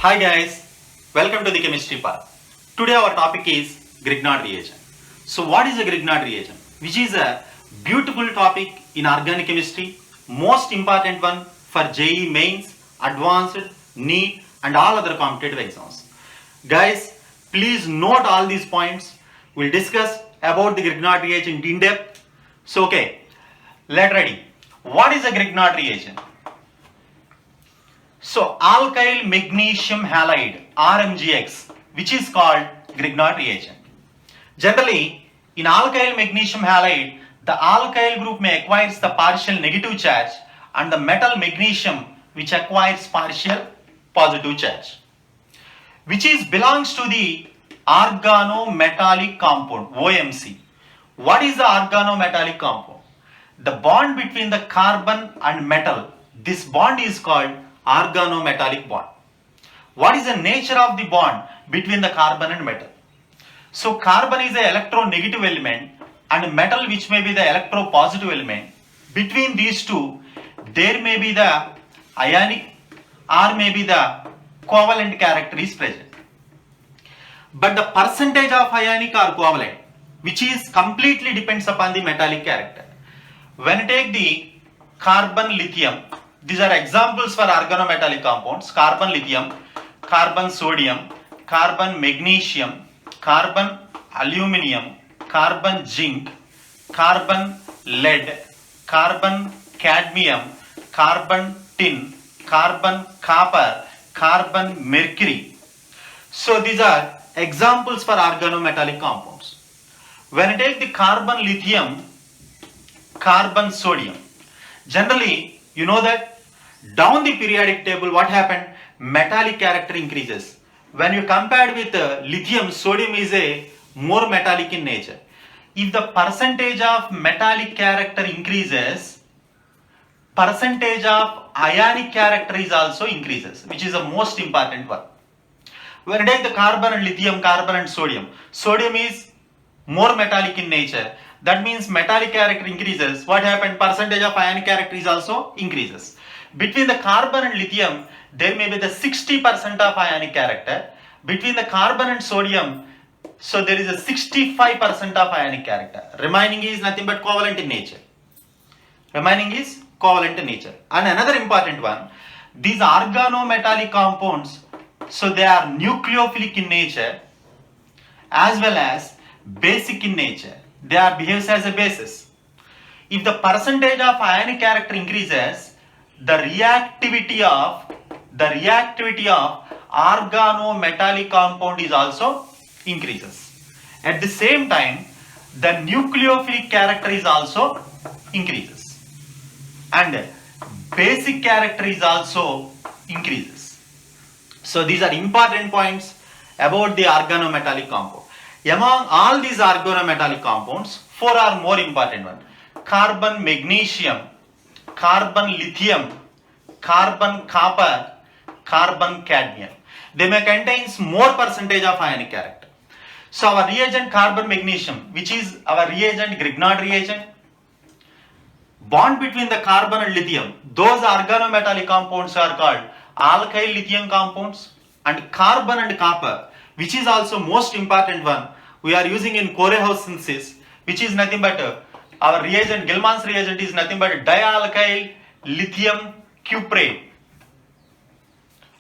Hi guys, welcome to the chemistry part. Today our topic is Grignard reagent. So what is a Grignard reagent? Which is a beautiful topic in organic chemistry, most important one for JEE mains, advanced, NEET and all other competitive exams. Guys, please note all these points. We'll discuss about the Grignard reagent in depth. So okay, let ready. What is a Grignard reagent? So alkyl magnesium halide RMGX, which is called Grignard reagent. Generally, in alkyl magnesium halide, the alkyl group may acquires the partial negative charge and the metal magnesium which acquires partial positive charge, which is belongs to the organometallic compound OMC. What is the organometallic compound? The bond between the carbon and metal, this bond is called organometallic bond. What is the nature of the bond between the carbon and metal? So carbon is the electronegative element and metal which may be the electropositive element. Between these two, there may be the ionic or may be the covalent character is present. But the percentage of ionic or covalent, which is completely depends upon the metallic character. When you take the carbon lithium, these are examples for organometallic compounds: carbon lithium, carbon sodium, carbon magnesium, carbon aluminium, carbon zinc, carbon lead, carbon cadmium, carbon tin, carbon copper, carbon mercury. So these are examples for organometallic compounds. When I take the carbon lithium, carbon sodium, generally you know that down the periodic table what happened? Metallic character increases. When you compared with lithium, sodium is a more metallic in nature. If the percentage of metallic character increases, percentage of ionic character is also increases, which is the most important one. When I take the carbon and lithium, carbon and sodium, sodium is more metallic in nature. That means metallic character increases. What happened? Percentage of ionic character is also increases. Between the carbon and lithium, there may be the 60% of ionic character. Between the carbon and sodium, so there is a 65% of ionic character. Remaining is nothing but covalent in nature. Remaining is covalent in nature. And another important one, these organometallic compounds, so they are nucleophilic in nature as well as basic in nature. They are behaves as a basis. If the percentage of ionic character increases, the reactivity of organometallic compound is also increases. At the same time, the nucleophilic character is also increases and basic character is also increases. So these are important points about the organometallic compound. Among all these organometallic compounds, 4 are more important ones: carbon magnesium, carbon lithium, carbon copper, carbon cadmium. They may contain more percentage of ionic character. So our reagent carbon magnesium, which is our reagent Grignard reagent, bond between the carbon and lithium, those organometallic compounds are called alkyl lithium compounds. And carbon and copper, which is also most important one, we are using in Korehouse synthesis, which is nothing but our reagent, Gilman's reagent is nothing but dialkyl lithium cuprate.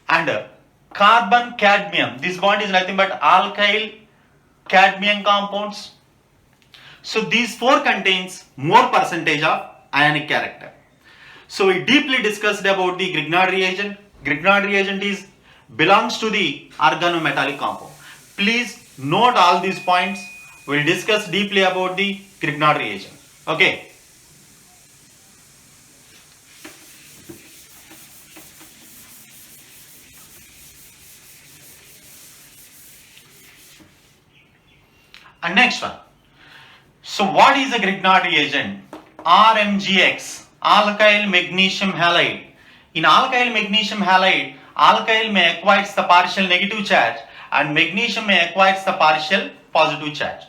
And carbon cadmium, this bond is nothing but alkyl cadmium compounds. So these 4 contains more percentage of ionic character. So we deeply discussed about the Grignard reagent. Grignard reagent is belongs to the organometallic compound. Please note all these points. We'll discuss deeply about the Grignard reagent. Okay. And next one. So what is a Grignard reagent? RMGX, alkyl magnesium halide. In alkyl magnesium halide, alkyl may acquires the partial negative charge and magnesium may acquires the partial positive charge.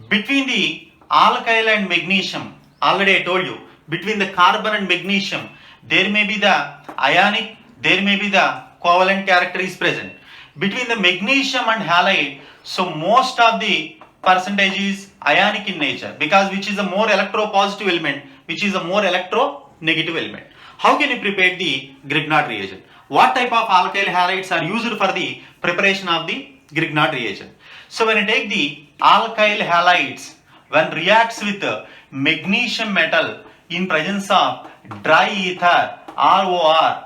Between the alkyl and magnesium, already I told you, between the carbon and magnesium, there may be the ionic, there may be the covalent character is present. Between the magnesium and halide, so most of the percentage is ionic in nature, because which is a more electropositive element, which is a more electronegative element. How can you prepare the Grignard reagent? What type of alkyl halides are used for the preparation of the Grignard reagent? So when you take the alkyl halides, when reacts with magnesium metal in presence of dry ether ROR,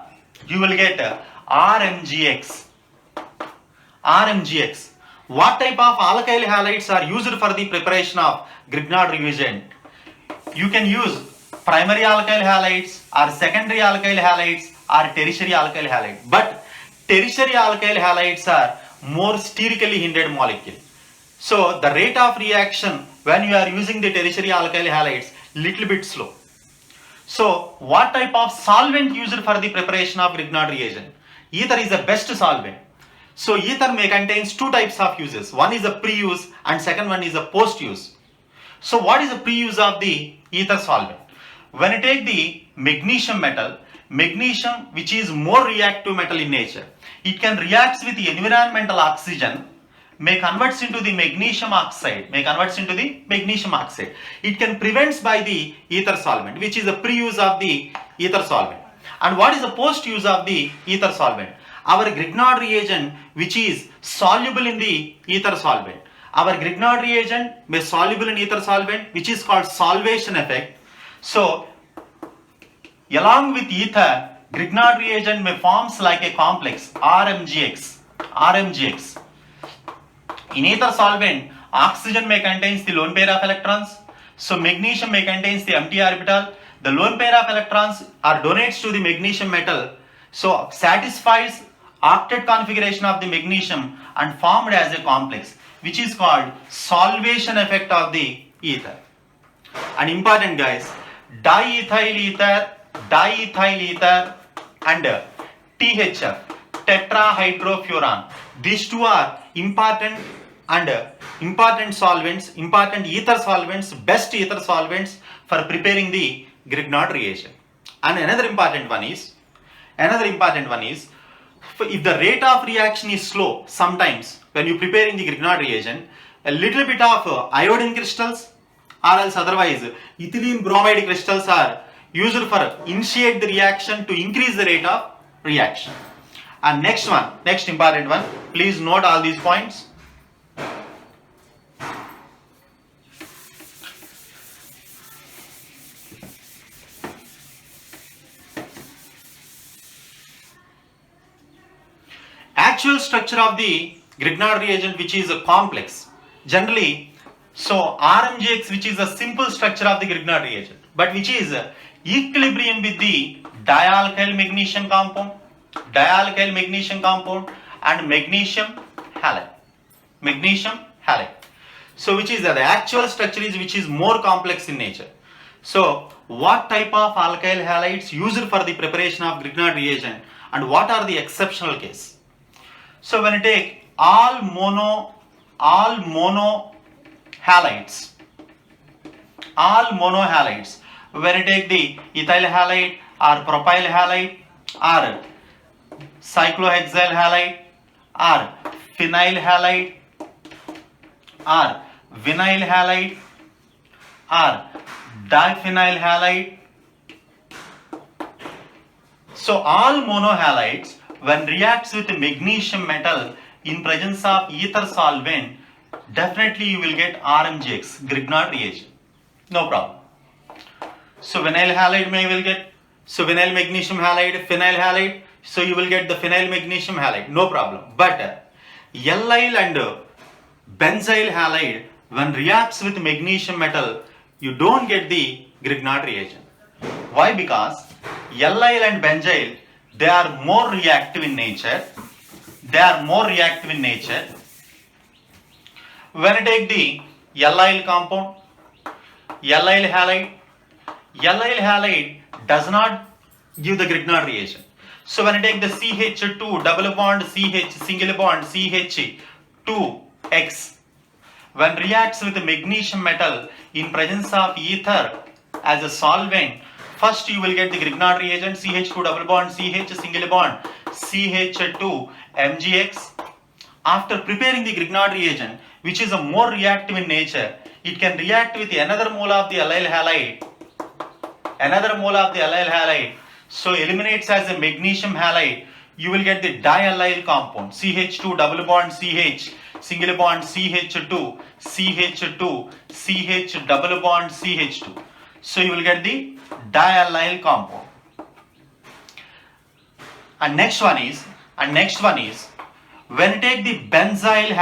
you will get RMGX. RMGX. What type of alkyl halides are used for the preparation of Grignard reagent? You can use primary alkyl halides or secondary alkyl halides or tertiary alkyl halide. But tertiary alkyl halides are more sterically hindered molecule. So the rate of reaction when you are using the tertiary alkyl halides little bit slow. So what type of solvent used for the preparation of Grignard reagent? Ether is the best solvent. So ether may contains two types of uses. One is a pre-use and second one is a post-use. So what is the pre-use of the ether solvent? When you take the magnesium metal, magnesium which is more reactive metal in nature, it can react with the environmental oxygen, may converts into the magnesium oxide, It can prevent by the ether solvent, which is a pre-use of the ether solvent. And what is the post-use of the ether solvent? Our Grignard reagent which is soluble in the ether solvent. Our Grignard reagent may soluble in ether solvent, which is called solvation effect. So along with ether, Grignard reagent may forms like a complex RMGX. In ether solvent, oxygen may contains the lone pair of electrons. So magnesium may contains the empty orbital. The lone pair of electrons are donates to the magnesium metal. So satisfies octet configuration of the magnesium and formed as a complex, which is called solvation effect of the ether. And important guys, diethyl ether and THF, tetrahydrofuran. These two are important solvents, important ether solvents, best ether solvents for preparing the Grignard reagent. And another important one is, if the rate of reaction is slow, sometimes when you preparing the Grignard reagent, a little bit of iodine crystals or else otherwise ethylene bromide crystals are used for initiate the reaction to increase the rate of reaction. And next important one, please note all these points. Actual structure of the Grignard reagent which is a complex. Generally, so RMGX which is a simple structure of the Grignard reagent, but which is equilibrium with the dialkyl magnesium compound and magnesium halide. So which is the actual structure is which is more complex in nature. So what type of alkyl halides used for the preparation of Grignard reagent and what are the exceptional case? So when you take all mono halides, when you take the ethyl halide or propyl halide or cyclohexyl halide or phenyl halide or vinyl halide or diphenyl halide. So all monohalides when reacts with magnesium metal in presence of ether solvent, definitely you will get RMGX, Grignard reagent. No problem. So vinyl halide will get, so vinyl magnesium halide, phenyl halide, so you will get the phenyl magnesium halide, no problem. But allyl and benzyl halide, when reacts with magnesium metal, you don't get the Grignard reagent. Why? Because allyl and benzyl, they are more reactive in nature. When you take the allyl compound, allyl halide does not give the Grignard reagent. So when you take the CH2 double bond CH single bond CH2X, when reacts with the magnesium metal in presence of ether as a solvent, first you will get the Grignard reagent, CH2 double bond CH single bond CH2 MgX. After preparing the Grignard reagent, which is a more reactive in nature, it can react with another mole of the allyl halide, so eliminates as a magnesium halide. You will get the diallyl compound, CH2 double bond CH, single bond CH2, CH2, CH double bond CH2. So you will get the diallyl compound. And next one is when you take the benzyl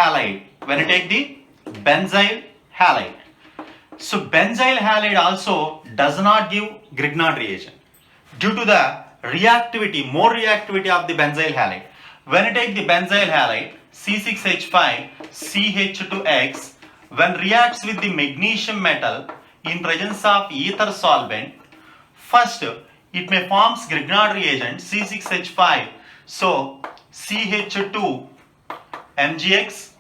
halide, so benzyl halide also does not give Grignard reagent due to the more reactivity of the benzyl halide. When you take the benzyl halide C6H5 CH2X, when reacts with the magnesium metal in presence of ether solvent, first it may forms Grignard reagent C6H5, so CH2 MgX,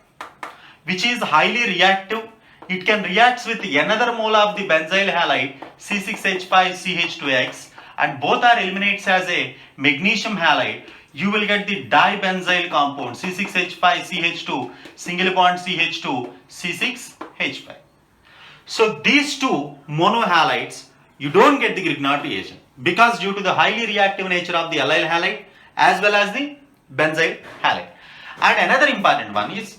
which is highly reactive. It can react with another mole of the benzyl halide C6H5CH2X, and both are eliminates as a magnesium halide. You will get the dibenzyl compound C6H5CH2 single bond CH2 C6H5. So these two monohalides you don't get the Grignard reagent because due to the highly reactive nature of the allyl halide as well as the benzyl halide. And another important one is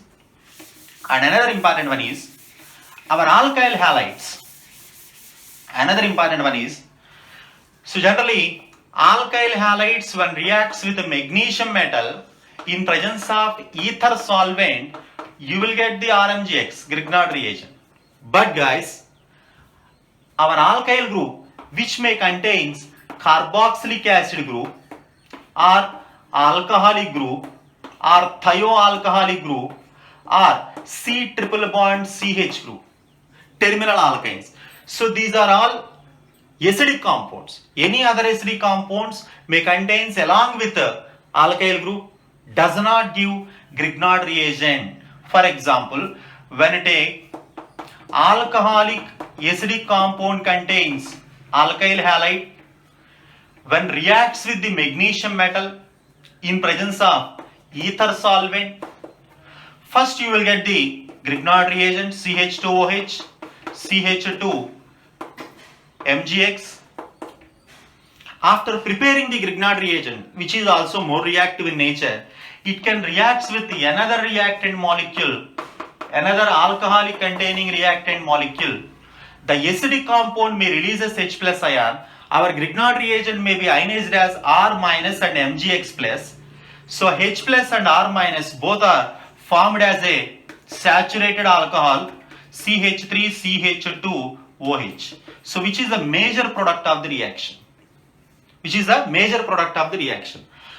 our alkyl halides. So generally alkyl halides when reacts with a magnesium metal in presence of ether solvent, you will get the RMGX, Grignard reagent. But guys, our alkyl group which may contains carboxylic acid group or alcoholic group or thioalcoholic group or C triple bond CH group, terminal alkynes. So these are all acidic compounds. Any other acidic compounds may contains along with the alkyl group does not give Grignard reagent. For example, when you take alcoholic acidic compound contains alkyl halide, when reacts with the magnesium metal in presence of ether solvent, first you will get the Grignard reagent CH2OH, CH2 MgX. After preparing the Grignard reagent, which is also more reactive in nature, it can react with another reactant molecule, another alcoholic containing reactant molecule. The acidic compound may release as H plus ion. Our Grignard reagent may be ionized as R minus and MgX plus. So H plus and R minus both are formed as a saturated alcohol CH3CH2OH. So which is a major product of the reaction.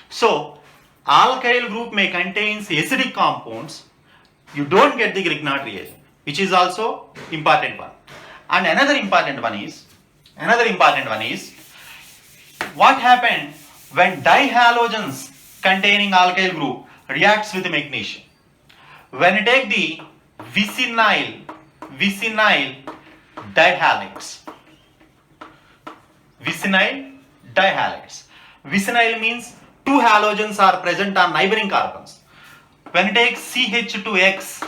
So alkyl group may contains acidic compounds. You don't get the Grignard reagent, which is also important one. And another important one is what happened when dihalogens containing alkyl group reacts with magnesium. When you take the vicinal dihalides. Vicinal means two halogens are present on neighboring carbons. When you take CH2X,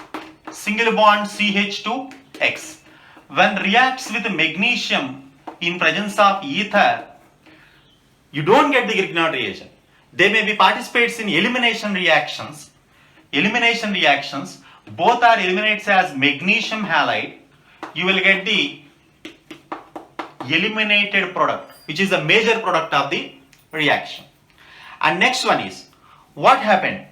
single bond CH2X, when reacts with magnesium in presence of ether, you don't get the Grignard reagent. They may be participates in elimination reactions. Both are eliminated as magnesium halide. You will get the eliminated product, which is a major product of the reaction. And next one is what happened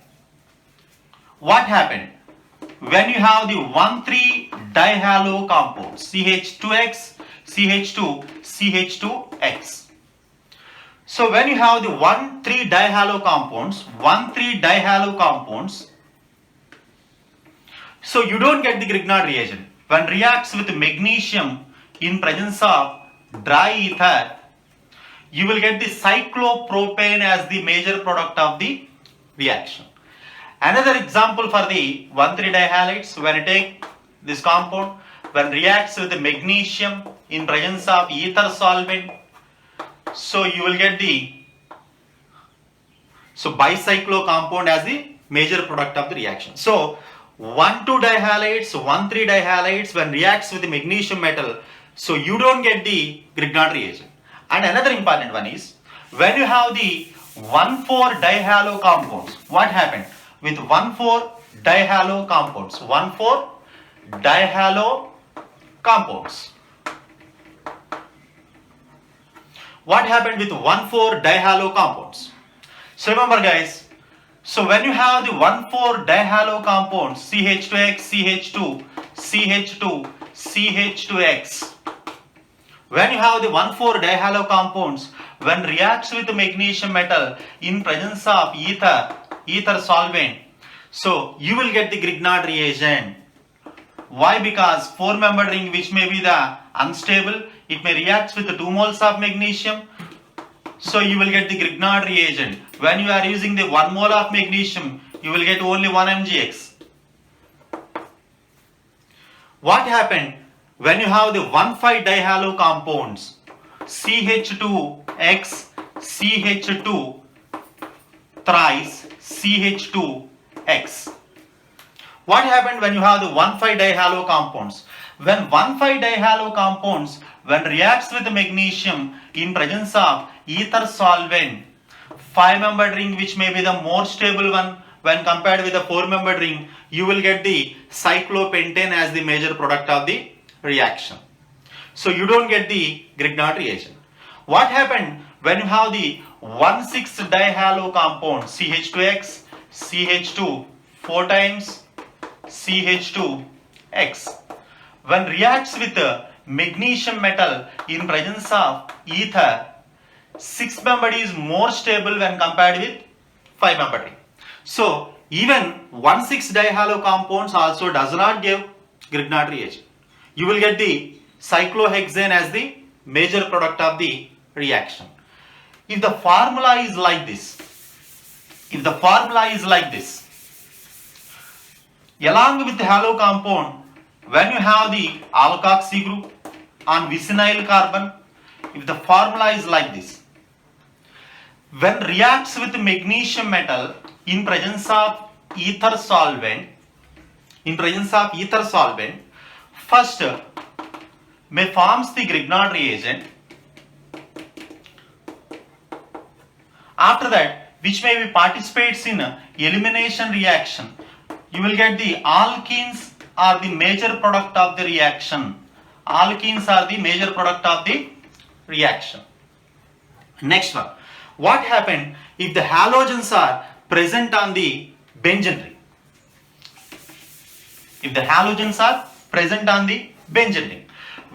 when you have the 1,3 dihalo compound CH2X, CH2, CH2X. So when you have the 1,3 dihalo compounds, so you don't get the Grignard reagent. When reacts with magnesium in presence of dry ether, you will get the cyclopropane as the major product of the reaction. Another example for the 1,3 dihalides, when you take this compound, when reacts with the magnesium in presence of ether solvent, so you will get the So bicyclo compound as the major product of the reaction. So 1,2-dihalides, 1,3-dihalides when reacts with the magnesium metal, so you don't get the Grignard reagent. And another important one is when you have the 1,4-dihalo compounds, what happened with 1,4-dihalo compounds? 1,4-dihalo compounds. What happened with 1,4-dihalo compounds? So remember guys, so when you have the 1,4-dihalo compounds CH2X, CH2, CH2, CH2X, when you have the 1,4-dihalo compounds, when reacts with magnesium metal in presence of ether solvent, so you will get the Grignard reagent. Why? Because 4-membered ring which may be the unstable, it may react with 2 moles of magnesium. So you will get the Grignard reagent. When you are using the 1 mole of magnesium, you will get only 1 mgx. What happened when you have the 1,5-dihalo compounds CH2X, CH2 thrice CH2X? What happened when you have the 1,5-dihalo compounds? When 1,5-dihalo compounds, when reacts with magnesium in presence of ether solvent, 5-membered ring which may be the more stable one when compared with the 4-membered ring, you will get the cyclopentane as the major product of the reaction. So you don't get the Grignard reagent. What happened when you have the 1,6-dihalo compound CH2X, CH2 4 times CH2X, when reacts with magnesium metal in presence of ether, 6-membered is more stable when compared with 5-membered ring. So even 1,6-dihalo compounds also does not give Grignard reagent. You will get the cyclohexane as the major product of the reaction. If the formula is like this, along with the halo compound, when you have the alkoxy group on vicinal carbon, if the formula is like this, when reacts with magnesium metal in presence of ether solvent, first may forms the Grignard reagent. After that, which may be participates in elimination reaction, you will get the alkenes are the major product of the reaction. Next one, what happened if the halogens are present on the benzene ring?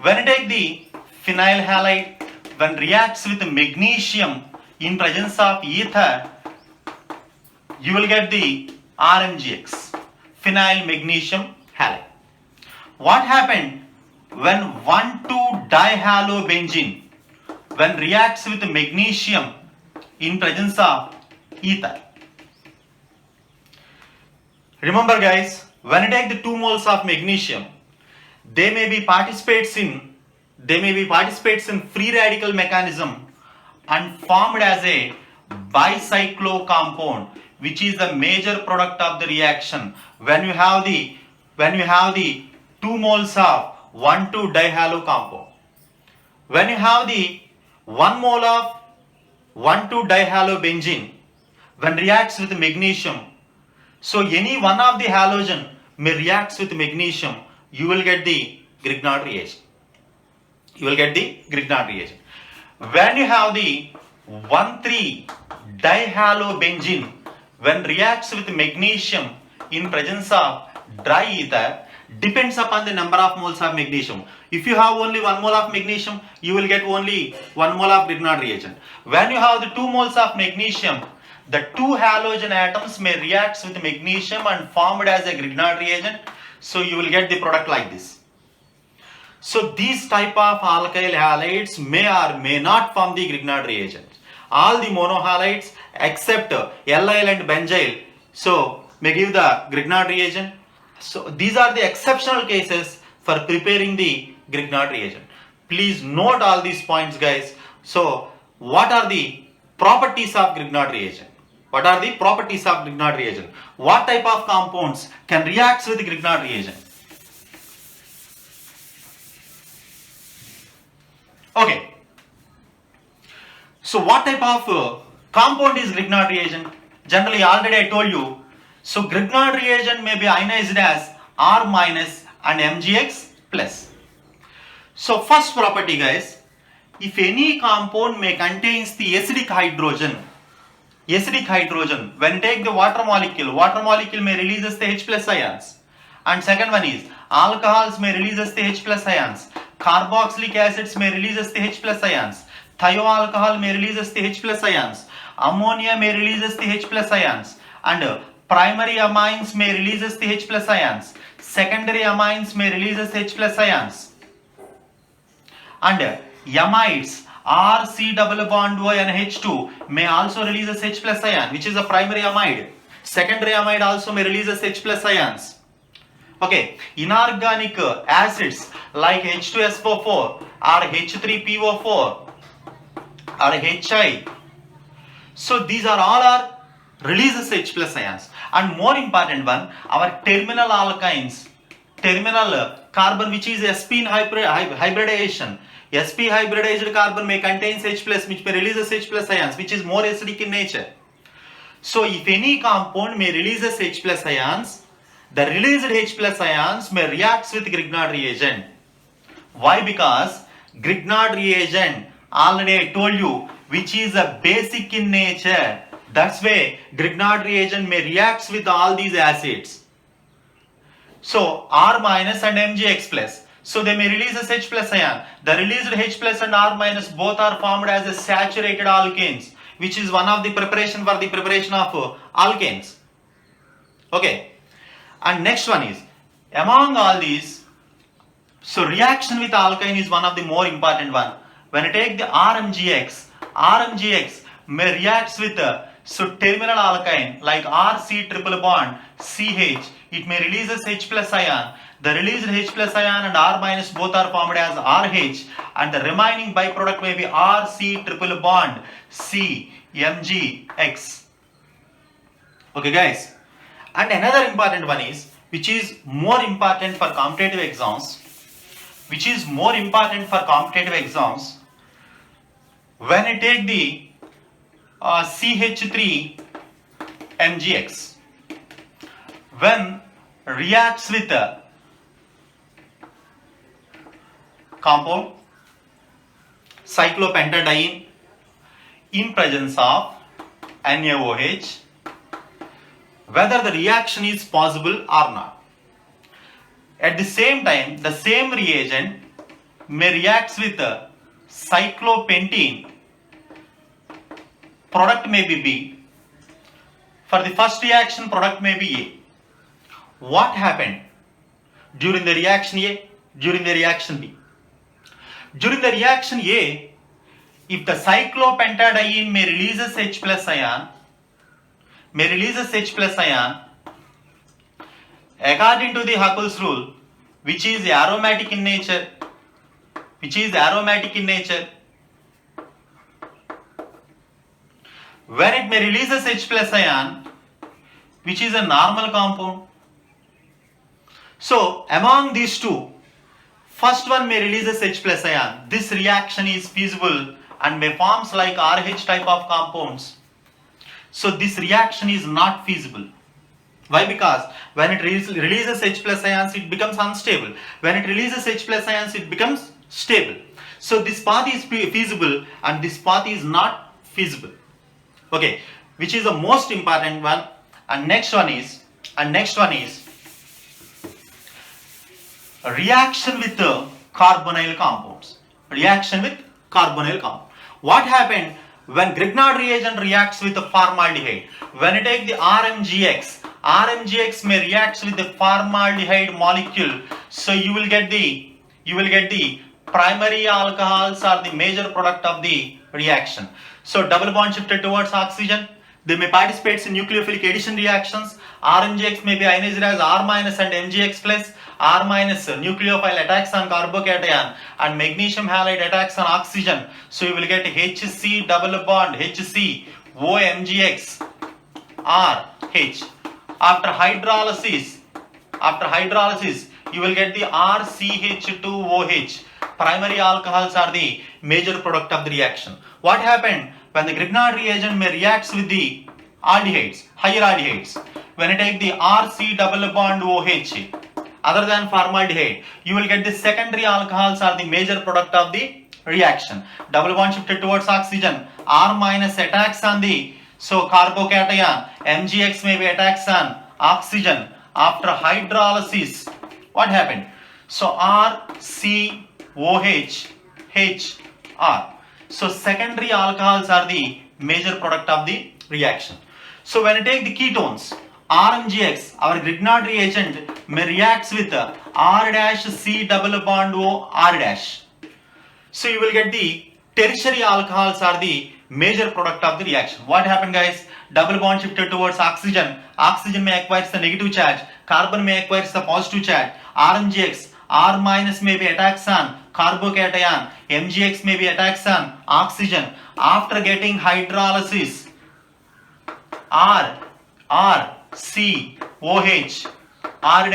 When you take the phenyl halide, when reacts with magnesium in presence of ether, you will get the RMGX, phenyl magnesium halide. What happened when 1,2-dihalobenzene, when reacts with magnesium in presence of ether? Remember guys, when you take the 2 moles of magnesium, they may be participates in free radical mechanism and formed as a bicyclo compound, which is the major product of the reaction when you have the 2 moles of 1,2-dihalo compound. When you have the 1 mole of 1,2-dihalobenzene, when reacts with magnesium, so any one of the halogen may reacts with magnesium, you will get the Grignard reagent. When you have the 1,3-dihalobenzene, when reacts with magnesium in presence of dry ether, depends upon the number of moles of magnesium. If you have only 1 mole of magnesium, you will get only 1 mole of Grignard reagent. When you have the 2 moles of magnesium, the 2 halogen atoms may react with magnesium and formed as a Grignard reagent. So you will get the product like this. So these type of alkyl halides may or may not form the Grignard reagent. All the monohalides except allyl and benzyl, so may give the Grignard reagent. So these are the exceptional cases for preparing the Grignard reagent. Please note all these points guys. So what are the properties of Grignard reagent? What are the properties of Grignard reagent? What type of compounds can react with the Grignard reagent? Okay. So what type of compound is Grignard reagent? Generally, already I told you. So Grignard reagent may be ionized as R minus and MgX plus. So first property, guys, if any compound may contains the acidic hydrogen, when you take the water molecule may releases the H plus ions. And second one is alcohols may releases the H plus ions, carboxylic acids may releases the H plus ions, thioalcohol may releases the H plus ions, ammonia may releases the H plus ions, and primary amines may releases the H plus ions, secondary amines may releases H plus ions, and amides R C double bond O and H2 may also releases H plus ion, which is a primary amide. Secondary amide also may releases H plus ions. Okay, inorganic acids like H2SO4 or H3PO4 or HI. So these are all are releases H plus ions. And more important one, our terminal alkynes, terminal carbon which is sp hybridization. sp hybridized carbon may contains H plus, which may releases H plus ions, which is more acidic in nature. So if any compound may releases H plus ions, the released H plus ions may react with Grignard reagent. Why? Because Grignard reagent, already I told you, which is a basic in nature. That's why Grignard reagent may react with all these acids. So R minus and MgX plus. So they may release a H plus ion. The released H plus and R minus both are formed as a saturated alkanes, which is one of the preparation for the preparation of alkanes. Okay. And next one is, among all these, so reaction with alkyne is one of the more important one. When I take the RMGX may reacts with so terminal alkyne like RC triple bond CH, it may releases H plus ion. The released H plus ion and R minus both are formed as RH, and the remaining byproduct may be RC triple bond CMgX. Okay, guys. And another important one is, which is more important for competitive exams, when I take the CH3 MgX, when reacts with a compound cyclopentadiene in presence of NaOH, whether the reaction is possible or not. At the same time, the same reagent may react with cyclopentene, product may be B. For the first reaction, product may be A. What happened during the reaction A, during the reaction B? During the reaction A, if the cyclopentadiene may releases H plus ion, according to the Huckel's rule, which is aromatic in nature, when it may releases H plus ion, which is a normal compound. So among these two, first one may releases H plus ion. This reaction is feasible and may forms like RH type of compounds. So this reaction is not feasible. Why? Because when it releases H plus ions, it becomes unstable. When it releases H plus ions, it becomes stable. So this path is feasible and this path is not feasible. Okay, which is the most important one. And next one is reaction with the carbonyl compounds. What happened when Grignard reagent reacts with the formaldehyde? When you take the RMGX may react with the formaldehyde molecule. So you will get the primary alcohols are the major product of the reaction. So double bond shifted towards oxygen. They may participate in nucleophilic addition reactions. RMGX may be ionized as R minus and MgX plus. R minus nucleophile attacks on carbocation and magnesium halide attacks on oxygen. So you will get HC double bond HC OMgX RH. After hydrolysis, you will get the RCH2OH. Primary alcohols are the major product of the reaction. What happened when the Grignard reagent may reacts with the aldehydes, higher aldehydes? When you take the RC double bond OH, other than formaldehyde, you will get the secondary alcohols are the major product of the reaction. Double bond shifted towards oxygen, R minus attacks on the carbocation, MgX may be attacks on oxygen. After hydrolysis, what happened? So RCOH, HR. So secondary alcohols are the major product of the reaction. So when you take the ketones, RMGX, our Grignard reagent, may reacts with R-C double bond O R-. So you will get the tertiary alcohols are the major product of the reaction. What happened, guys? Double bond shifted towards oxygen. Oxygen may acquire the negative charge. Carbon may acquire the positive charge. RMGX, R minus may be attacks on carbocation. MgX may be attacks on oxygen. After getting hydrolysis, R, C, OH, R-,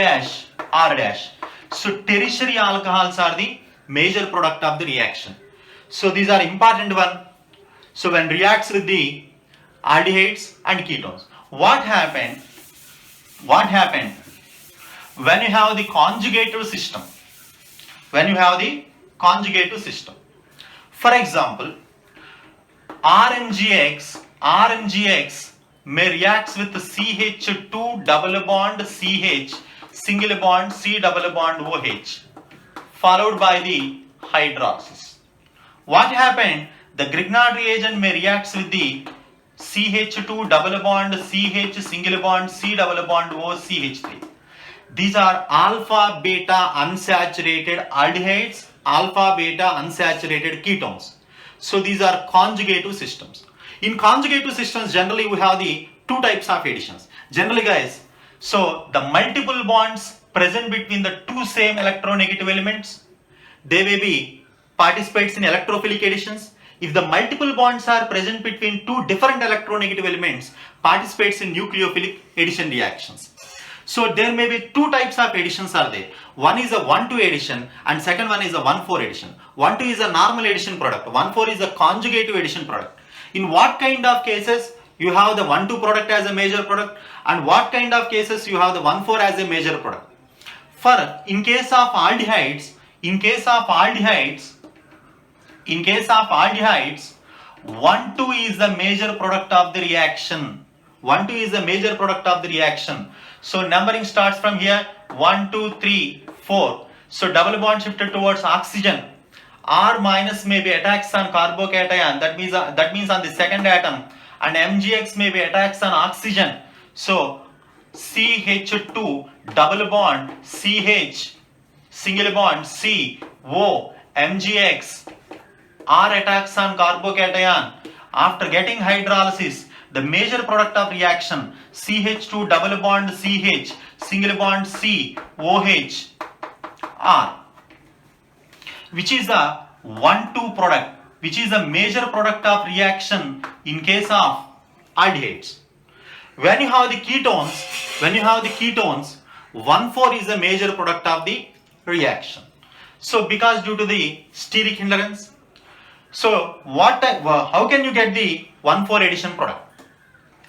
R-. So tertiary alcohols are the major product of the reaction. So these are important one. So when reacts with the aldehydes and ketones, what happened when you have the conjugative system? For example, RMGX may reacts with the CH2 double bond CH, single bond C double bond OH, followed by the hydrolysis. What happened? The Grignard reagent may reacts with the CH2 double bond CH, single bond C double bond O CH3. These are alpha beta unsaturated aldehydes, alpha beta unsaturated ketones. So these are conjugative systems. In conjugative systems, generally we have the two types of additions. Generally, guys, so the multiple bonds present between the two same electronegative elements, they may be participates in electrophilic additions. If the multiple bonds are present between two different electronegative elements, participates in nucleophilic addition reactions. So there may be two types of additions are there. One is a 1,2 addition and second one is a 1,4 addition. 1,2 is a normal addition product. 1,4 is a conjugative addition product. In what kind of cases you have the 1,2 product as a major product and what kind of cases you have the 1,4 as a major product? For in case of aldehydes, 1,2 is the major product of the reaction. 1,2 is the major product of the reaction. So numbering starts from here 1, 2, 3, 4. So double bond shifted towards oxygen. R minus may be attacks on carbocation. That means on the second atom. And MgX may be attacks on oxygen. So CH2 double bond CH, single bond C, O, MgX, R attacks on carbocation. After getting hydrolysis, the major product of reaction CH2 double bond CH, single bond C, OH, R, which is a 1,2 product, which is a major product of reaction in case of aldehydes. When you have the ketones, 1,4 is a major product of the reaction. So because due to the steric hindrance, so how can you get the 1,4 addition product?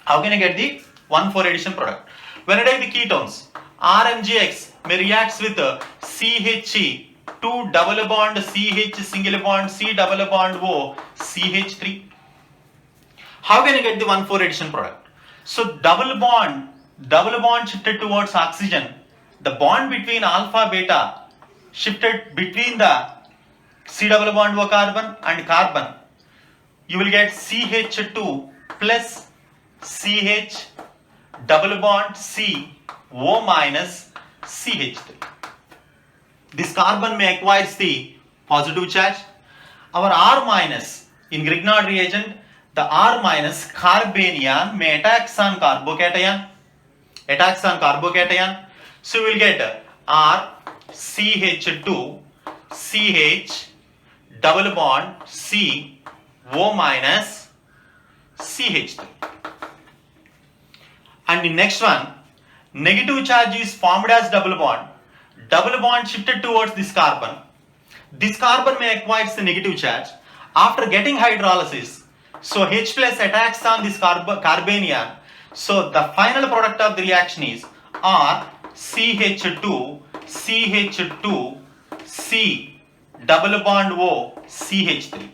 How can you get the 1,4 addition product? When I take the ketones, RMGX may reacts with CH2 double bond CH, single bond C double bond O, CH3. How can you get the 1,4 addition product? So double bond shifted towards oxygen. The bond between alpha beta shifted between the C double bond O carbon and carbon. You will get CH2 plus CH double bond C O minus CH3. This carbon may acquire the positive charge. Our R minus in Grignard reagent, the R minus carbanion may attacks on carbocation. So we will get R CH2 CH double bond C O minus CH3. And the next one, negative charge is formed as double bond shifted towards this carbon. This carbon may acquire the negative charge. After getting hydrolysis, so H plus attacks on this carbanion. So the final product of the reaction is RCH2, CH2, C, double bond O, CH3,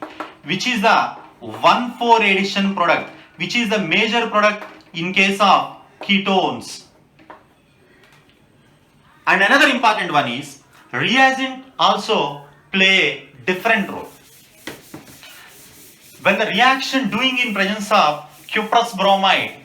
which is the 1,4 addition product, which is the major product in case of ketones. And another important one is reagent also play a different role. When the reaction doing in presence of cuprous bromide,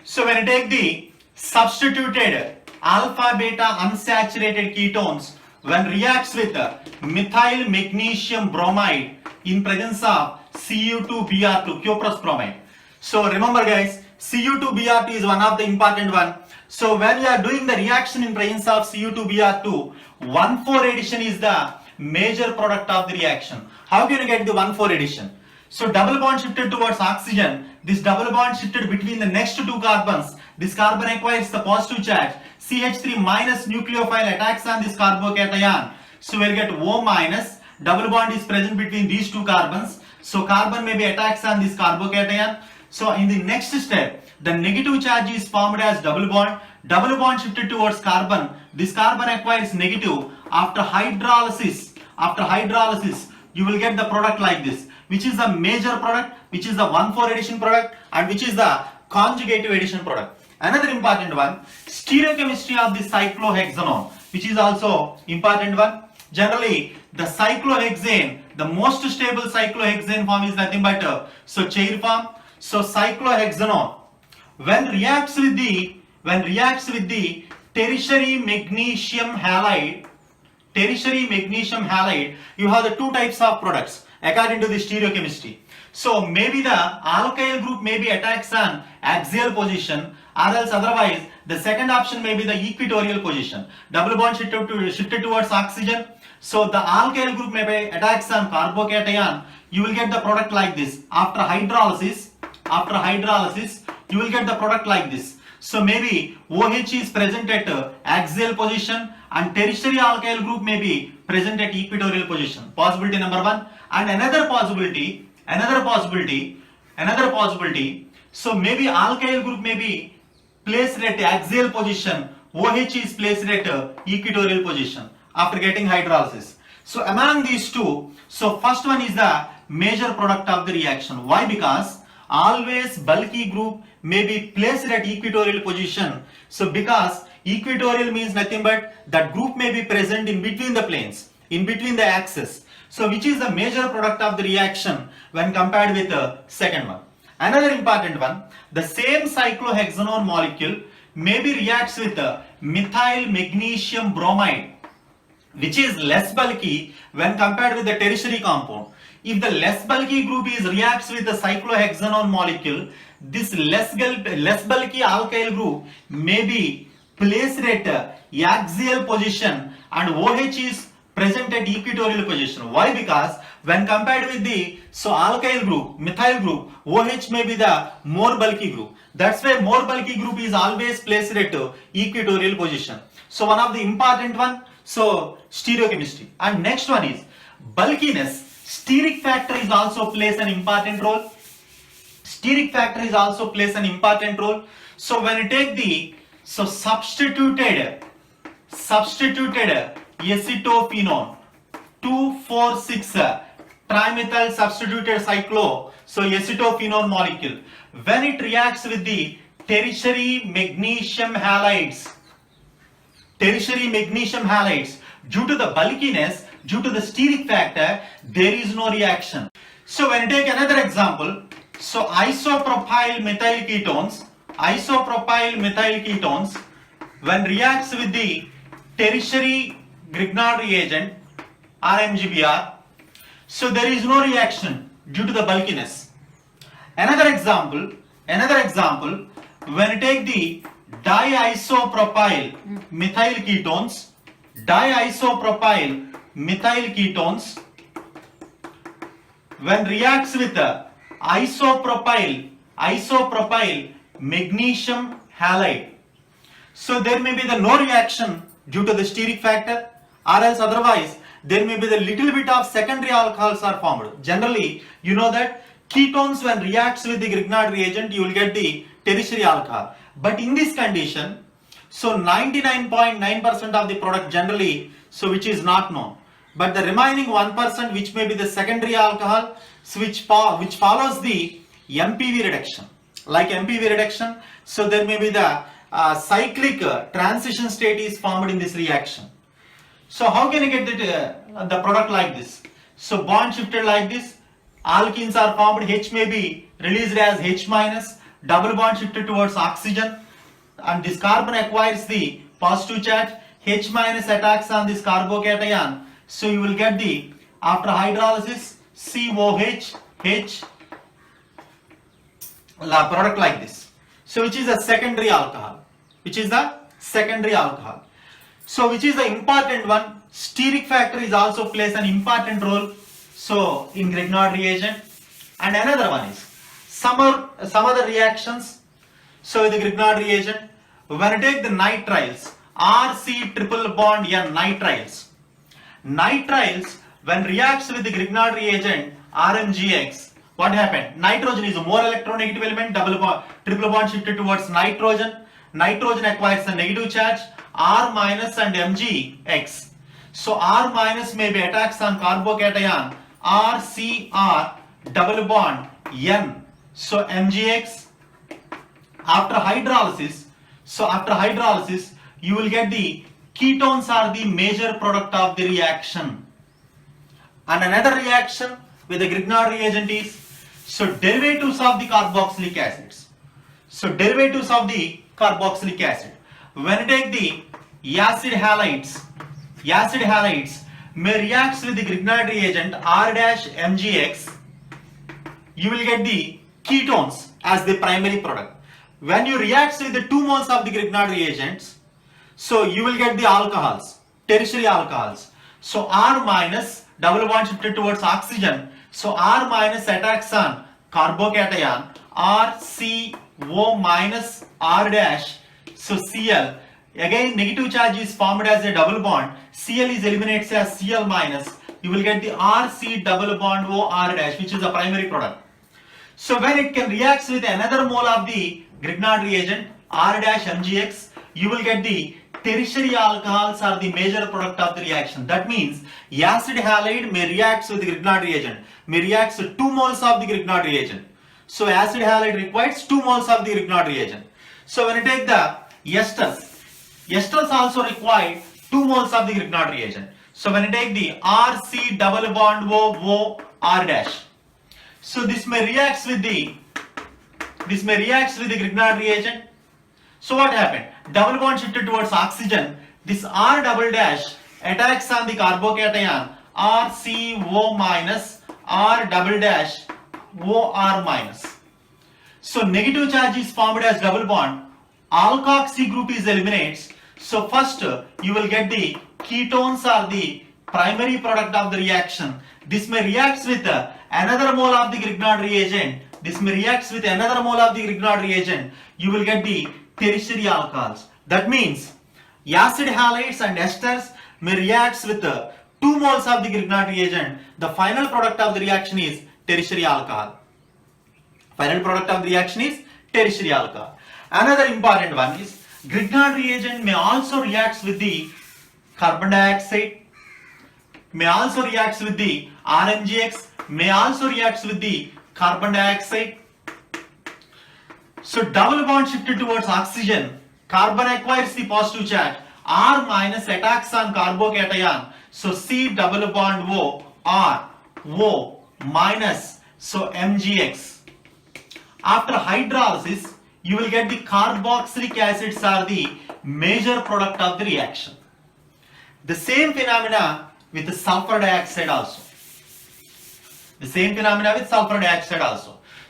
so when you take the substituted alpha beta unsaturated ketones, when reacts with methyl magnesium bromide in presence of Cu2Br2 cuprous bromide. So remember guys, Cu2Br2 is one of the important one. So when we are doing the reaction in presence of Cu2Br2, 1,4 addition is the major product of the reaction. How can you get the 1,4 addition? So double bond shifted towards oxygen, this double bond shifted between the next two carbons, this carbon acquires the positive charge, CH3 minus nucleophile attacks on this carbocation. So we'll get O minus, double bond is present between these two carbons, so carbon may be attacks on this carbocation. So in the next step, the negative charge is formed as double bond shifted towards carbon, this carbon acquires negative. After hydrolysis, you will get the product like this, which is the major product, which is the 1,4 addition product, and which is the conjugative addition product. Another important one, stereochemistry of the cyclohexanone, which is also important one. Generally, the cyclohexane, the most stable cyclohexane form is nothing but chair form. So cyclohexanone, when reacts with the tertiary magnesium halide, you have the two types of products according to the stereochemistry. So maybe the alkyl group may be attacks on axial position, or else otherwise the second option may be the equatorial position. Double bond shifted towards oxygen. So the alkyl group may be attacks on carbocation. You will get the product like this. After hydrolysis, you will get the product like this. So maybe OH is present at axial position and tertiary alkyl group may be present at equatorial position. Possibility number one. And another possibility. So maybe alkyl group may be placed at axial position. OH is placed at equatorial position after getting hydrolysis. So among these two, so first one is the major product of the reaction. Why? Because always bulky group may be placed at equatorial position. So because equatorial means nothing but that group may be present in between the planes, in between the axis. So which is the major product of the reaction when compared with the second one. Another important one, the same cyclohexanone molecule maybe reacts with methyl magnesium bromide, which is less bulky when compared with the tertiary compound. If the less bulky group reacts with the cyclohexanone molecule, this less bulky alkyl group may be placed at axial position and OH is present at equatorial position. Why? Because when compared with the alkyl group, methyl group, OH may be the more bulky group. That's why more bulky group is always placed at equatorial position. So one of the important one, so stereochemistry. And next one is bulkiness. Steric factor is also plays an important role. So when you take the substituted acetophenone 2,4,6 trimethyl substituted cyclo, so acetophenone molecule, when it reacts with the tertiary magnesium halides, due to the bulkiness, due to the steric factor, there is no reaction. So when you take another example, so isopropyl methyl ketones, when reacts with the tertiary Grignard reagent RMGBr, so there is no reaction due to the bulkiness. Another example, when you take the diisopropyl methyl ketones, when reacts with the isopropyl magnesium halide. So there may be the no reaction due to the steric factor, or else otherwise there may be the little bit of secondary alcohols are formed. Generally, you know that ketones when reacts with the Grignard reagent, you will get the tertiary alcohol. But in this condition, so 99.9% of the product generally, so which is not known. But the remaining 1% which may be the secondary alcohol, so which follows the MPV reduction. Like MPV reduction, so there may be the cyclic transition state is formed in this reaction. So how can you get the product like this? So bond shifted like this, alkenes are formed, H may be released as H minus, double bond shifted towards oxygen, and this carbon acquires the positive charge, H minus attacks on this carbocation, so you will get the, after hydrolysis, COH, H, product like this. So which is a secondary alcohol, which is the secondary alcohol. So which is the important one, steric factor is also plays an important role, so in Grignard reagent. And another one is some other reactions. So with the Grignard reagent, when you take the nitriles, RC triple bond N nitriles. Nitriles when reacts with the Grignard reagent RMGX, what happened? Nitrogen is a more electronegative element, triple bond shifted towards nitrogen. Nitrogen acquires a negative charge, R minus and MgX. So R minus may be attacks on carbocation, RCR double bond N. So MgX. After hydrolysis, you will get the ketones are the major product of the reaction. And another reaction with the Grignard reagent is, so derivatives of the carboxylic acids. So derivatives of the carboxylic acid. When you take the acid halides may reacts with the Grignard reagent R-MgX, you will get the ketones as the primary product. When you react with the 2 moles of the Grignard reagents, so you will get the alcohols, tertiary alcohols. So R minus, double bond shifted towards oxygen, so R minus attacks on carbocation, RCO minus R dash, so Cl. Again negative charge is formed as a double bond, Cl is eliminated as Cl minus, you will get the RC double bond O R dash, which is the primary product. So when it can react with another mole of the Grignard reagent R-MgX, you will get the tertiary alcohols are the major product of the reaction. That means acid halide may react with the Grignard reagent, may react with 2 moles of the Grignard reagent. So acid halide requires 2 moles of the Grignard reagent. So when you take the esters also require 2 moles of the Grignard reagent. So when you take the RC double bond O R dash, so this may reacts with the Grignard reagent. So what happened? Double bond shifted towards oxygen. This R double dash attacks on the carbocation RCO minus R double dash OR minus. So negative charge is formed as double bond. Alkoxy group is eliminates. So first you will get the ketones are the primary product of the reaction. This may reacts with another mole of the Grignard reagent. You will get the tertiary alcohols. That means acid halides and esters may react with 2 moles of the Grignard reagent. The final product of the reaction is tertiary alcohol. Another important one is Grignard reagent may also react with the carbon dioxide, may also react with the RMGX, may also react with the carbon dioxide. So double bond shifted towards oxygen, carbon acquires the positive charge, R minus attacks on carbocation, so C double bond O, R, O minus, so MgX. After hydrolysis, you will get the carboxylic acids are the major product of the reaction. The same phenomena with the sulfur dioxide also.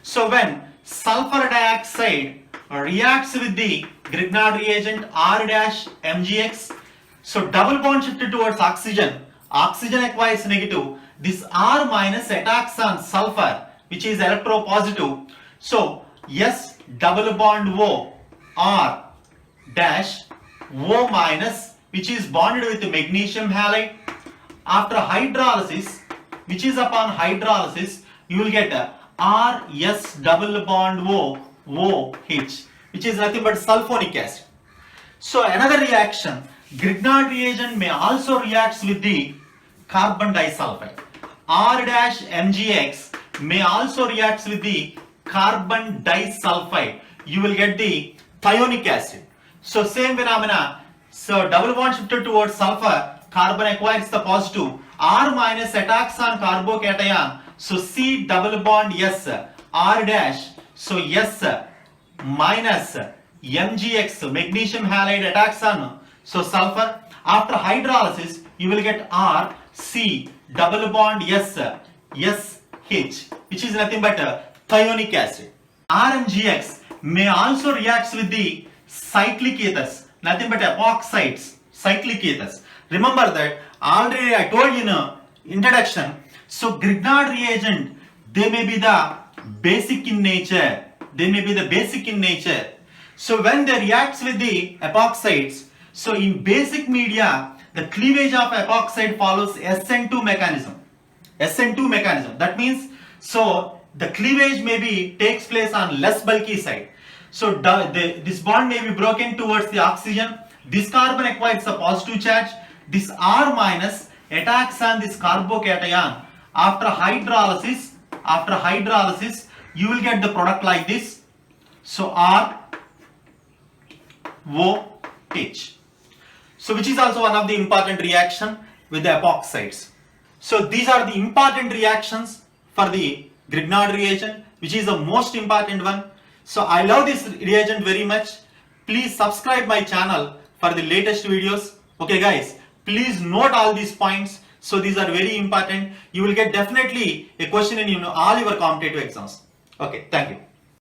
So when sulfur dioxide reacts with the Grignard reagent R-MgX, so double bond shifted towards oxygen, oxygen acquires negative, this R minus attacks on sulfur, which is electropositive. So S double bond O, R dash O minus, which is bonded with the magnesium halide. After hydrolysis, which is upon hydrolysis, you will get a RS double bond O, OH, which is nothing but sulfonic acid. So another reaction, Grignard reagent may also reacts with the carbon disulfide. R dash MgX may also reacts with the carbon disulfide. You will get the thionic acid. So same phenomena. So double bond shifted towards sulfur, carbon acquires the positive. R minus attacks on carbocation. So C double bond S, R dash. So S minus MgX, magnesium halide attacks on so sulfur. After hydrolysis, you will get R, C double bond S, SH, which is nothing but thionic acid. RMGX may also reacts with the cyclic ethers, nothing but epoxides, cyclic ethers. Remember that already I told you in introduction. So Grignard reagent, they may be the basic in nature. So when they reacts with the epoxides, so in basic media, the cleavage of epoxide follows SN2 mechanism. That means, so the cleavage maybe takes place on less bulky side. So this bond may be broken towards the oxygen. This carbon acquires a positive charge. This R minus attacks on this carbocation. After hydrolysis, you will get the product like this. So R, O, H. So which is also one of the important reaction with the epoxides. So these are the important reactions for the Grignard reagent, which is the most important one. So I love this reagent very much. Please subscribe my channel for the latest videos. Okay guys, please note all these points. So these are very important. You will get definitely a question in all your competitive exams. Okay, thank you.